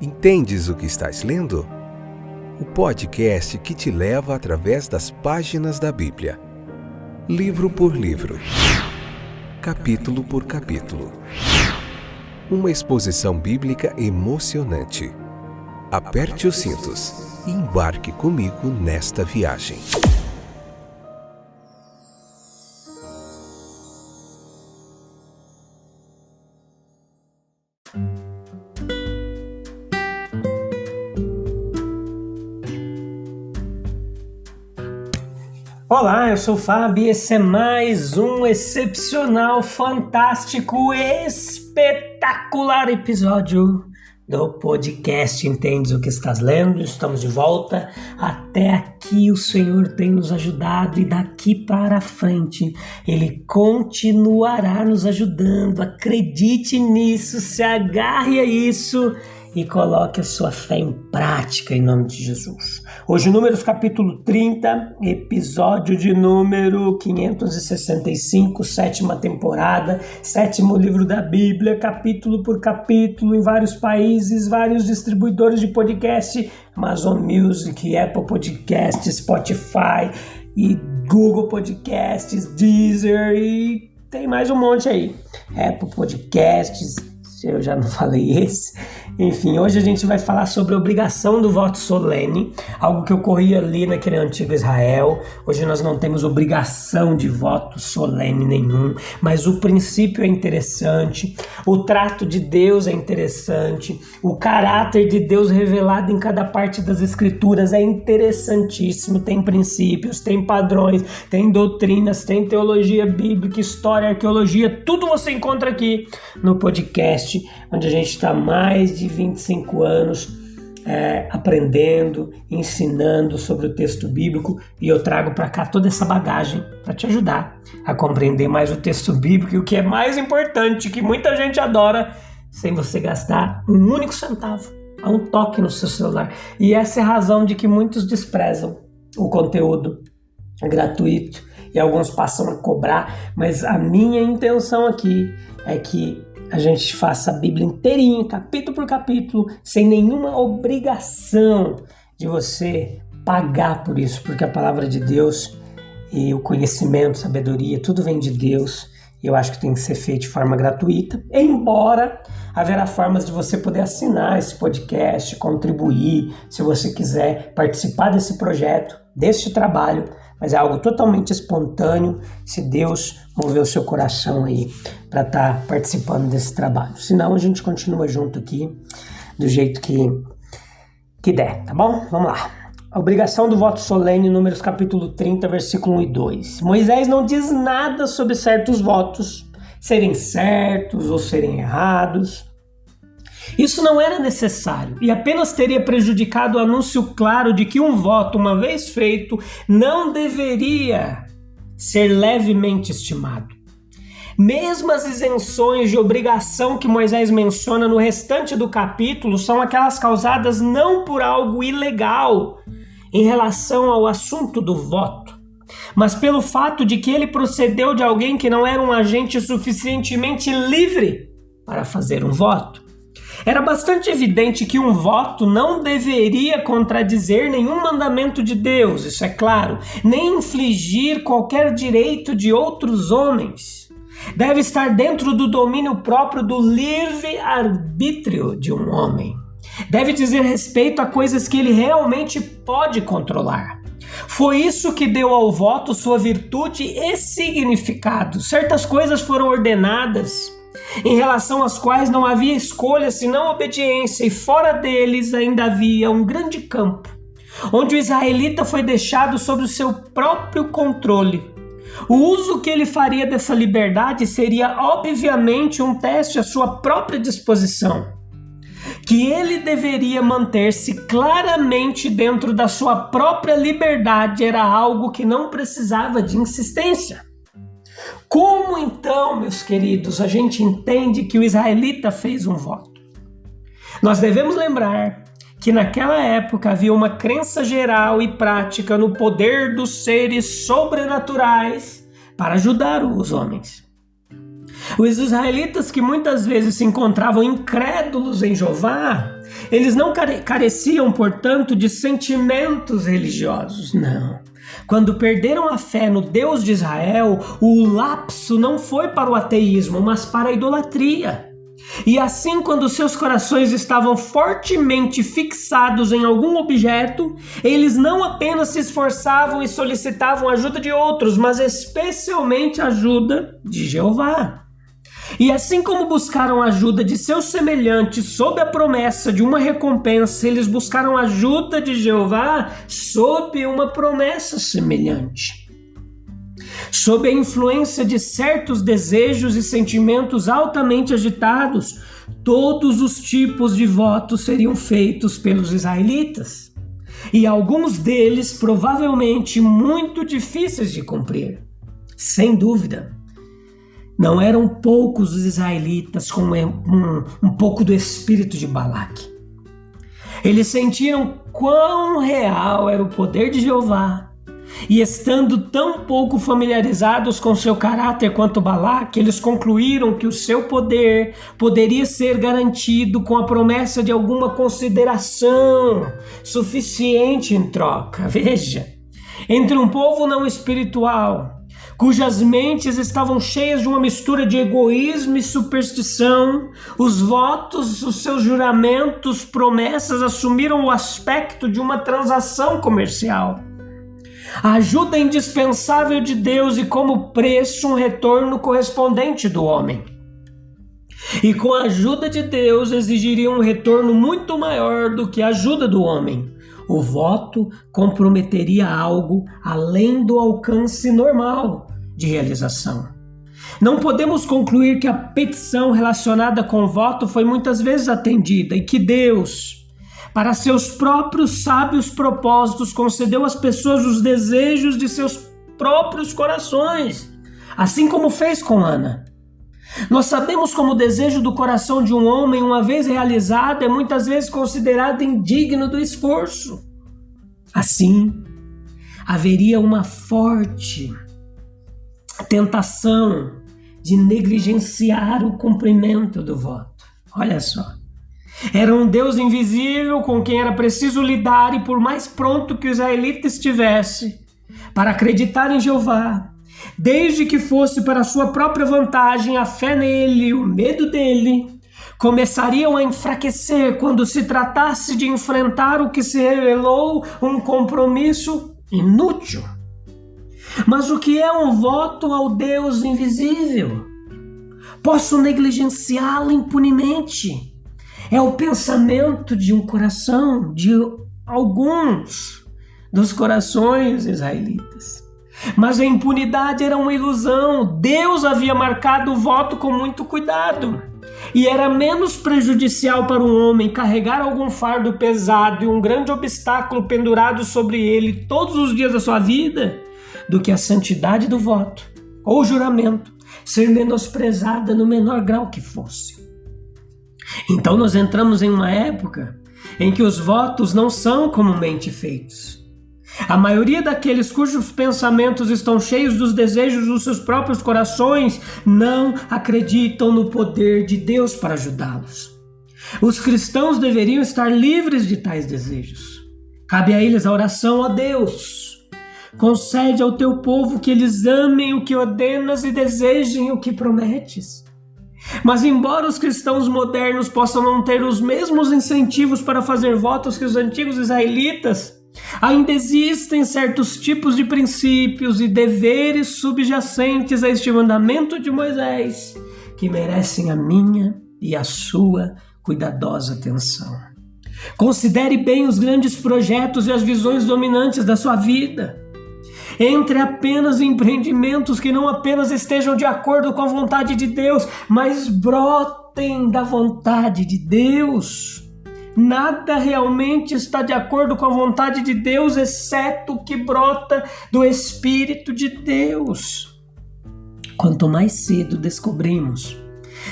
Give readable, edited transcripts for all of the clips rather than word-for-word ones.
Entendes o que estás lendo? O podcast que te leva através das páginas da Bíblia, livro por livro, capítulo por capítulo. Uma exposição bíblica emocionante. Aperte os cintos e embarque comigo nesta viagem. Olá, eu sou o Fábio e esse é mais um excepcional, fantástico, espetacular episódio do podcast Entendes o que estás lendo. Estamos de volta. Até aqui o Senhor tem nos ajudado e daqui para frente Ele continuará nos ajudando. Acredite nisso, se agarre a isso e coloque a sua fé em prática em nome de Jesus. Hoje, Números capítulo 30, episódio de número 565, 7ª temporada, 7º livro da Bíblia, capítulo por capítulo, em vários países, vários distribuidores de podcast, Amazon Music, Apple Podcasts, Spotify e Google Podcasts, Deezer e tem mais um monte aí. Apple Podcasts, eu já não falei esse. Enfim, hoje a gente vai falar sobre a obrigação do voto solene, algo que ocorria ali naquele antigo Israel. Hoje nós não temos obrigação de voto solene nenhum, mas o princípio é interessante, o trato de Deus é interessante, o caráter de Deus revelado em cada parte das Escrituras é interessantíssimo. Tem princípios, tem padrões, tem doutrinas, tem teologia bíblica, história, arqueologia, tudo você encontra aqui no podcast, onde a gente está mais de 25 anos aprendendo, ensinando sobre o texto bíblico, e eu trago para cá toda essa bagagem para te ajudar a compreender mais o texto bíblico e o que é mais importante, que muita gente adora, sem você gastar um único centavo, a um toque no seu celular. E essa é a razão de que muitos desprezam o conteúdo gratuito e alguns passam a cobrar, mas a minha intenção aqui é que a gente faça a Bíblia inteirinha, capítulo por capítulo, sem nenhuma obrigação de você pagar por isso, porque a palavra de Deus e o conhecimento, sabedoria, tudo vem de Deus, e eu acho que tem que ser feito de forma gratuita, embora haverá formas de você poder assinar esse podcast, contribuir, se você quiser participar desse projeto, deste trabalho, mas é algo totalmente espontâneo, se Deus mover o seu coração aí para estar participando desse trabalho. Senão a gente continua junto aqui do jeito que der, tá bom? Vamos lá. A obrigação do voto solene, Números capítulo 30, versículo 1 e 2. Moisés não diz nada sobre certos votos serem certos ou serem errados. Isso não era necessário e apenas teria prejudicado o anúncio claro de que um voto, uma vez feito, não deveria ser levemente estimado. Mesmo as isenções de obrigação que Moisés menciona no restante do capítulo são aquelas causadas não por algo ilegal em relação ao assunto do voto, mas pelo fato de que ele procedeu de alguém que não era um agente suficientemente livre para fazer um voto. Era bastante evidente que um voto não deveria contradizer nenhum mandamento de Deus, isso é claro, nem infligir qualquer direito de outros homens. Deve estar dentro do domínio próprio do livre-arbítrio de um homem. Deve dizer respeito a coisas que ele realmente pode controlar. Foi isso que deu ao voto sua virtude e significado. Certas coisas foram ordenadas em relação às quais não havia escolha senão obediência, e fora deles ainda havia um grande campo, onde o israelita foi deixado sob o seu próprio controle. O uso que ele faria dessa liberdade seria obviamente um teste à sua própria disposição, que ele deveria manter-se claramente dentro da sua própria liberdade era algo que não precisava de insistência. Como então, meus queridos, a gente entende que o israelita fez um voto? Nós devemos lembrar que naquela época havia uma crença geral e prática no poder dos seres sobrenaturais para ajudar os homens. Os israelitas, que muitas vezes se encontravam incrédulos em Jeová, eles não careciam, portanto, de sentimentos religiosos, não. Quando perderam a fé no Deus de Israel, o lapso não foi para o ateísmo, mas para a idolatria. E assim, quando seus corações estavam fortemente fixados em algum objeto, eles não apenas se esforçavam e solicitavam a ajuda de outros, mas especialmente a ajuda de Jeová. E assim como buscaram a ajuda de seus semelhantes sob a promessa de uma recompensa, eles buscaram a ajuda de Jeová sob uma promessa semelhante. Sob a influência de certos desejos e sentimentos altamente agitados, todos os tipos de votos seriam feitos pelos israelitas, e alguns deles provavelmente muito difíceis de cumprir. Sem dúvida, não eram poucos os israelitas com um pouco do espírito de Balaque. Eles sentiram quão real era o poder de Jeová, e estando tão pouco familiarizados com seu caráter quanto Balaque, eles concluíram que o seu poder poderia ser garantido com a promessa de alguma consideração suficiente em troca. Veja, entre um povo não espiritual, cujas mentes estavam cheias de uma mistura de egoísmo e superstição, os votos, os seus juramentos, promessas assumiram o aspecto de uma transação comercial. A ajuda indispensável de Deus e como preço um retorno correspondente do homem. E com a ajuda de Deus exigiria um retorno muito maior do que a ajuda do homem. O voto comprometeria algo além do alcance normal de realização. Não podemos concluir que a petição relacionada com o voto foi muitas vezes atendida e que Deus, para seus próprios sábios propósitos, concedeu às pessoas os desejos de seus próprios corações, assim como fez com Ana. Nós sabemos como o desejo do coração de um homem, uma vez realizado, é muitas vezes considerado indigno do esforço. Assim, haveria uma forte tentação de negligenciar o cumprimento do voto. Olha só. Era um Deus invisível com quem era preciso lidar, e por mais pronto que o israelita estivesse para acreditar em Jeová, desde que fosse para sua própria vantagem, a fé nele, o medo dele, começariam a enfraquecer quando se tratasse de enfrentar o que se revelou um compromisso inútil. Mas o que é um voto ao Deus invisível? Posso negligenciá-lo impunemente. É o pensamento de um coração, de alguns dos corações israelitas. Mas a impunidade era uma ilusão. Deus havia marcado o voto com muito cuidado. E era menos prejudicial para um homem carregar algum fardo pesado e um grande obstáculo pendurado sobre ele todos os dias da sua vida do que a santidade do voto ou juramento ser menosprezada no menor grau que fosse. Então nós entramos em uma época em que os votos não são comumente feitos. A maioria daqueles cujos pensamentos estão cheios dos desejos dos seus próprios corações não acreditam no poder de Deus para ajudá-los. Os cristãos deveriam estar livres de tais desejos. Cabe a eles a oração: ó Deus, concede ao teu povo que eles amem o que ordenas e desejem o que prometes. Mas embora os cristãos modernos possam não ter os mesmos incentivos para fazer votos que os antigos israelitas, ainda existem certos tipos de princípios e deveres subjacentes a este mandamento de Moisés que merecem a minha e a sua cuidadosa atenção. Considere bem os grandes projetos e as visões dominantes da sua vida. Entre apenas empreendimentos que não apenas estejam de acordo com a vontade de Deus, mas brotem da vontade de Deus. Nada realmente está de acordo com a vontade de Deus, exceto o que brota do Espírito de Deus. Quanto mais cedo descobrimos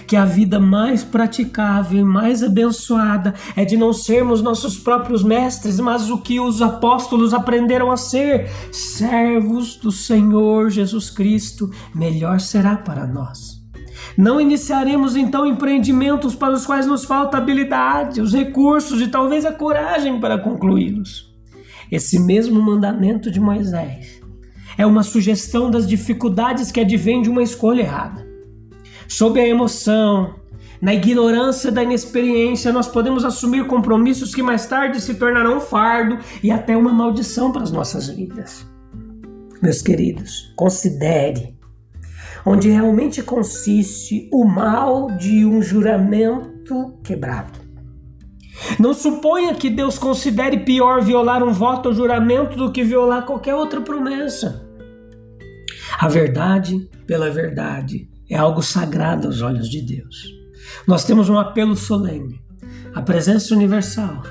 que a vida mais praticável e mais abençoada é de não sermos nossos próprios mestres, mas o que os apóstolos aprenderam a ser, servos do Senhor Jesus Cristo, melhor será para nós. Não iniciaremos então empreendimentos para os quais nos falta habilidade, os recursos e talvez a coragem para concluí-los. Esse mesmo mandamento de Moisés é uma sugestão das dificuldades que advêm de uma escolha errada. Sob a emoção, na ignorância da inexperiência, nós podemos assumir compromissos que mais tarde se tornarão um fardo e até uma maldição para as nossas vidas. Meus queridos, considere onde realmente consiste o mal de um juramento quebrado. Não suponha que Deus considere pior violar um voto ou juramento do que violar qualquer outra promessa. A verdade, pela verdade, é algo sagrado aos olhos de Deus. Nós temos um apelo solene, à presença universal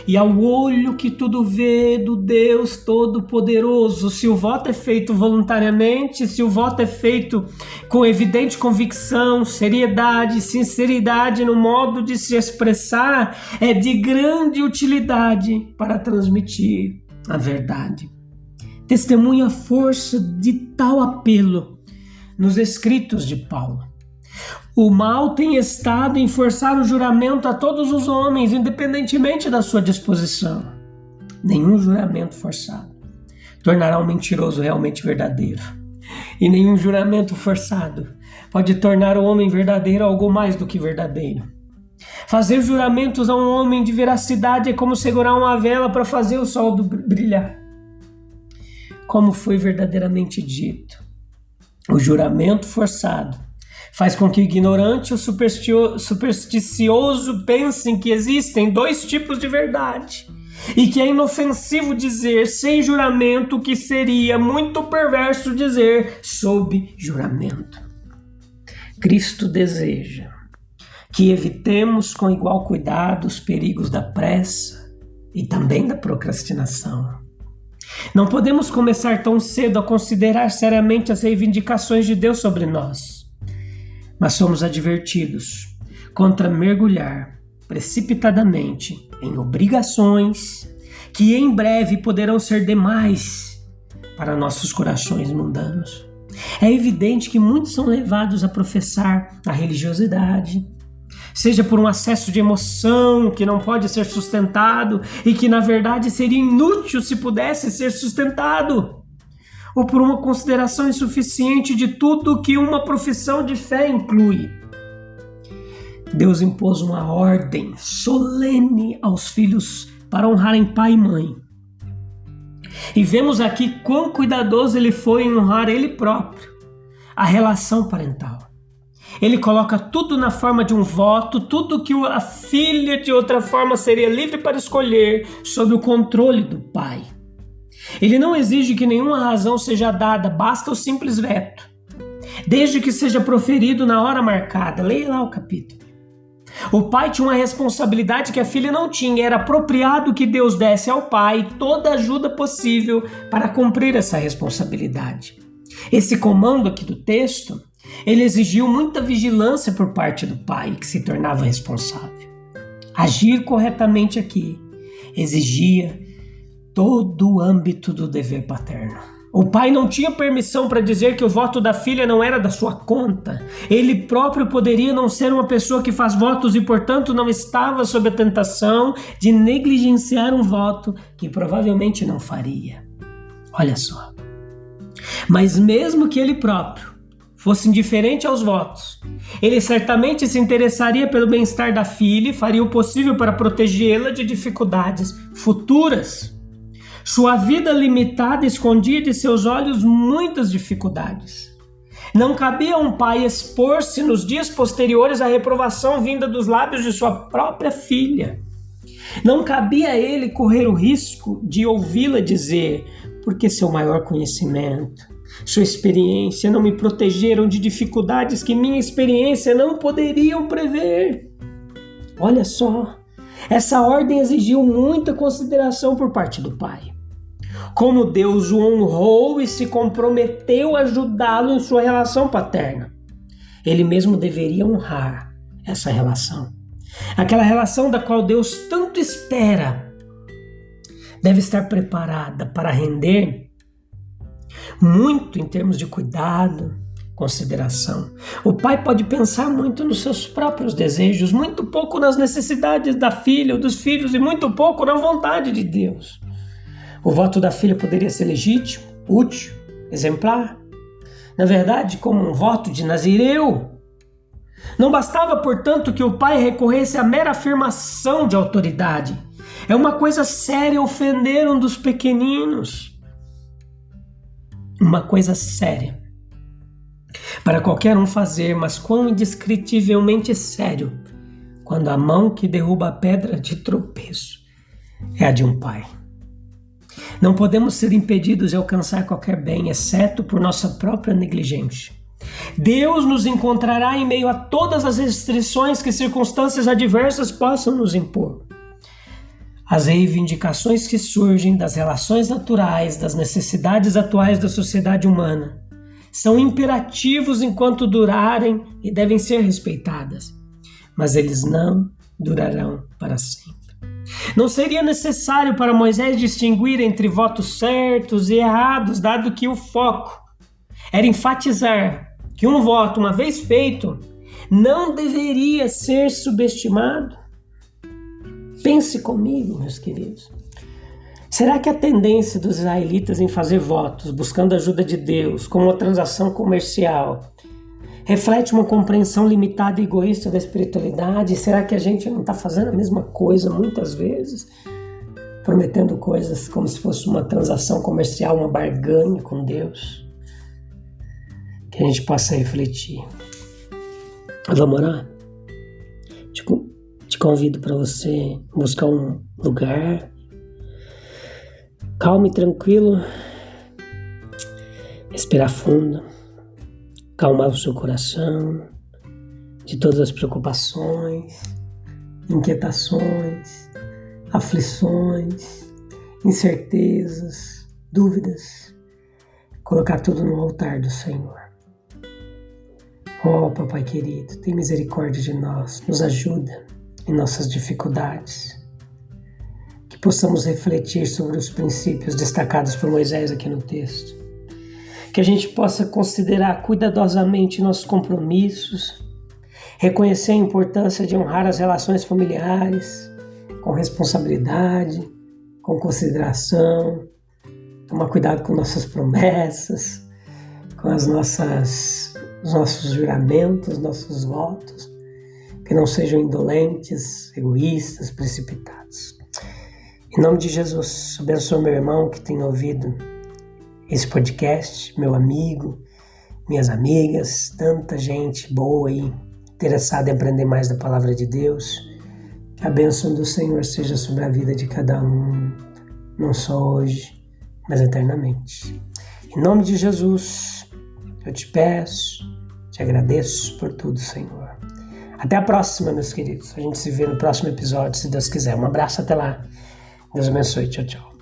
e ao olho que tudo vê do Deus Todo-Poderoso. Se o voto é feito voluntariamente, se o voto é feito com evidente convicção, seriedade, sinceridade no modo de se expressar, é de grande utilidade para transmitir a verdade. Testemunha a força de tal apelo nos escritos de Paulo. O mal tem estado em forçar o juramento a todos os homens, independentemente da sua disposição. Nenhum juramento forçado tornará um mentiroso realmente verdadeiro. E nenhum juramento forçado pode tornar o homem verdadeiro algo mais do que verdadeiro. Fazer juramentos a um homem de veracidade é como segurar uma vela para fazer o sol brilhar. Como foi verdadeiramente dito, o juramento forçado faz com que o ignorante e o supersticioso pensem que existem dois tipos de verdade e que é inofensivo dizer sem juramento o que seria muito perverso dizer sob juramento. Cristo deseja que evitemos com igual cuidado os perigos da pressa e também da procrastinação. Não podemos começar tão cedo a considerar seriamente as reivindicações de Deus sobre nós. Mas somos advertidos contra mergulhar precipitadamente em obrigações que em breve poderão ser demais para nossos corações mundanos. É evidente que muitos são levados a professar a religiosidade, seja por um acesso de emoção que não pode ser sustentado e que na verdade seria inútil se pudesse ser sustentado, ou por uma consideração insuficiente de tudo que uma profissão de fé inclui. Deus impôs uma ordem solene aos filhos para honrarem pai e mãe. E vemos aqui quão cuidadoso ele foi em honrar ele próprio, a relação parental. Ele coloca tudo na forma de um voto, tudo que a filha de outra forma seria livre para escolher, sob o controle do pai. Ele não exige que nenhuma razão seja dada, basta o simples veto, desde que seja proferido na hora marcada. Leia lá o capítulo. O pai tinha uma responsabilidade que a filha não tinha. Era apropriado que Deus desse ao pai toda a ajuda possível para cumprir essa responsabilidade. Esse comando aqui do texto, ele exigiu muita vigilância por parte do pai, que se tornava responsável. Agir corretamente aqui exigia todo o âmbito do dever paterno. O pai não tinha permissão para dizer que o voto da filha não era da sua conta. Ele próprio poderia não ser uma pessoa que faz votos e, portanto, não estava sob a tentação de negligenciar um voto que provavelmente não faria. Olha só. Mas mesmo que ele próprio fosse indiferente aos votos, ele certamente se interessaria pelo bem-estar da filha e faria o possível para protegê-la de dificuldades futuras. Sua vida limitada escondia de seus olhos muitas dificuldades. Não cabia a um pai expor-se nos dias posteriores à reprovação vinda dos lábios de sua própria filha. Não cabia a ele correr o risco de ouvi-la dizer: porque seu maior conhecimento, sua experiência não me protegeram de dificuldades que minha experiência não poderiam prever. Olha só, essa ordem exigiu muita consideração por parte do pai. Como Deus o honrou e se comprometeu a ajudá-lo em sua relação paterna, ele mesmo deveria honrar essa relação. Aquela relação da qual Deus tanto espera deve estar preparada para render muito em termos de cuidado, consideração. O pai pode pensar muito nos seus próprios desejos, muito pouco nas necessidades da filha ou dos filhos e muito pouco na vontade de Deus. O voto da filha poderia ser legítimo, útil, exemplar. Na verdade, como um voto de nazireu. Não bastava, portanto, que o pai recorresse à mera afirmação de autoridade. É uma coisa séria ofender um dos pequeninos. Uma coisa séria para qualquer um fazer, mas quão indescritivelmente sério quando a mão que derruba a pedra de tropeço é a de um pai. Não podemos ser impedidos de alcançar qualquer bem, exceto por nossa própria negligência. Deus nos encontrará em meio a todas as restrições que circunstâncias adversas possam nos impor. As reivindicações que surgem das relações naturais, das necessidades atuais da sociedade humana, são imperativos enquanto durarem e devem ser respeitadas, mas eles não durarão para sempre. Não seria necessário para Moisés distinguir entre votos certos e errados, dado que o foco era enfatizar que um voto, uma vez feito, não deveria ser subestimado. Pense comigo, meus queridos. Será que a tendência dos israelitas em fazer votos, buscando a ajuda de Deus, como uma transação comercial, reflete uma compreensão limitada e egoísta da espiritualidade? Será que a gente não está fazendo a mesma coisa muitas vezes? Prometendo coisas como se fosse uma transação comercial, uma barganha com Deus? Que a gente possa refletir. Vamos orar? Te convido para você buscar um lugar calmo e tranquilo, respirar fundo, calmar o seu coração de todas as preocupações, inquietações, aflições, incertezas, dúvidas. Colocar tudo no altar do Senhor. Oh, Papai querido, tem misericórdia de nós, nos ajuda em nossas dificuldades. Que possamos refletir sobre os princípios destacados por Moisés aqui no texto. Que a gente possa considerar cuidadosamente nossos compromissos, reconhecer a importância de honrar as relações familiares, com responsabilidade, com consideração, tomar cuidado com nossas promessas, com os nossos juramentos, nossos votos, que não sejam indolentes, egoístas, precipitados. Em nome de Jesus, abençoa meu irmão que tem ouvido esse podcast, meu amigo, minhas amigas, tanta gente boa aí, interessada em aprender mais da palavra de Deus. Que a bênção do Senhor seja sobre a vida de cada um, não só hoje, mas eternamente. Em nome de Jesus, eu te peço, te agradeço por tudo, Senhor. Até a próxima, meus queridos. A gente se vê no próximo episódio, se Deus quiser. Um abraço, até lá. Deus abençoe. Tchau, tchau.